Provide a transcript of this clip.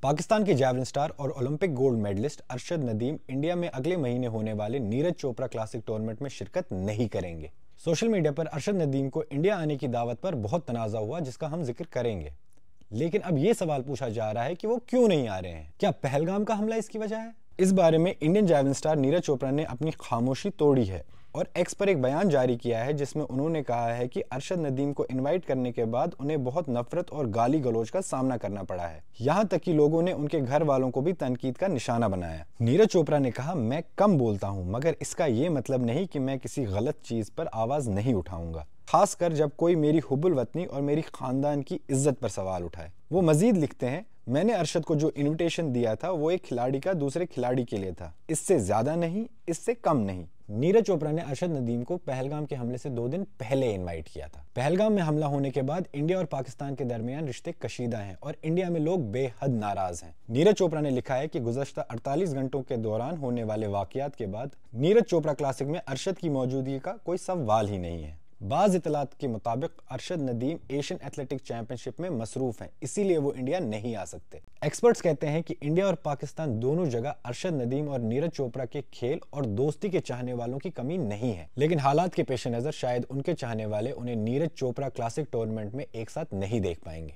पाकिस्तान के javelin star और Olympic gold medalist Arshad Nadeem India में अगले महीने होने वाले नीरज चोपड़ा क्लासिक टूर्नामेंट में शिरकत नहीं करेंगे। सोशल मीडिया पर अरशद नदीम को इंडिया आने की दावत पर बहुत तनाज़ा हुआ, जिसका हम जिक्र करेंगे। लेकिन अब ये सवाल पूछा जा रहा है कि वो क्यों नहीं आ रहे हैं। क्या पहलगाम का हमला इसकी वजह है? इस बारे में Indian javelin star Neeraj Chopra ने अपनी खामोशी तोड़ी है और एक्स पर एक बयान जारी किया है, जिसमें उन्होंने कहा है कि अरशद नदीम को इनवाइट करने के बाद उन्हें बहुत नफरत और गाली गलौज का सामना करना पड़ा है। यहाँ तक कि लोगों ने उनके घर वालों को भी तनकीद का निशाना बनाया। नीरज चोपड़ा ने कहा, मैं कम बोलता हूँ, मगर इसका ये मतलब नहीं कि मैं किसी गलत चीज पर आवाज नहीं उठाऊंगा, खासकर जब कोई मेरी हुब्बुल वतनी और मेरी खानदान की इज्जत पर सवाल उठाए। वो मजीद लिखते हैं, मैंने अरशद को जो इनविटेशन दिया था वो एक खिलाड़ी का दूसरे खिलाड़ी के लिए था, इससे ज्यादा नहीं, इससे कम नहीं। नीरज चोपड़ा ने अरशद नदीम को पहलगाम के हमले से 2 दिन पहले इनवाइट किया था। पहलगाम में हमला होने के बाद इंडिया और पाकिस्तान के दरमियान रिश्ते कशीदा हैं और इंडिया में लोग बेहद नाराज हैं। नीरज चोपड़ा ने लिखा है कि गुज़श्ता 48 घंटों के दौरान होने वाले वाकयात के बाद नीरज चोपड़ा क्लासिक में अरशद की मौजूदगी का कोई सवाल ही नहीं है। बाज़ इतलात के मुताबिक Arshad Nadeem Asian athletic championship में मसरूफ हैं, इसीलिए वो इंडिया नहीं आ सकते। एक्सपर्ट्स कहते हैं कि इंडिया और पाकिस्तान दोनों जगह अरशद नदीम और नीरज चोपड़ा के खेल और दोस्ती के चाहने वालों की कमी नहीं है, लेकिन हालात के पेश नज़र शायद उनके चाहने वाले उन्हें नीरज चोपड़ा क्लासिक टूर्नामेंट में एक साथ नहीं देख पाएंगे।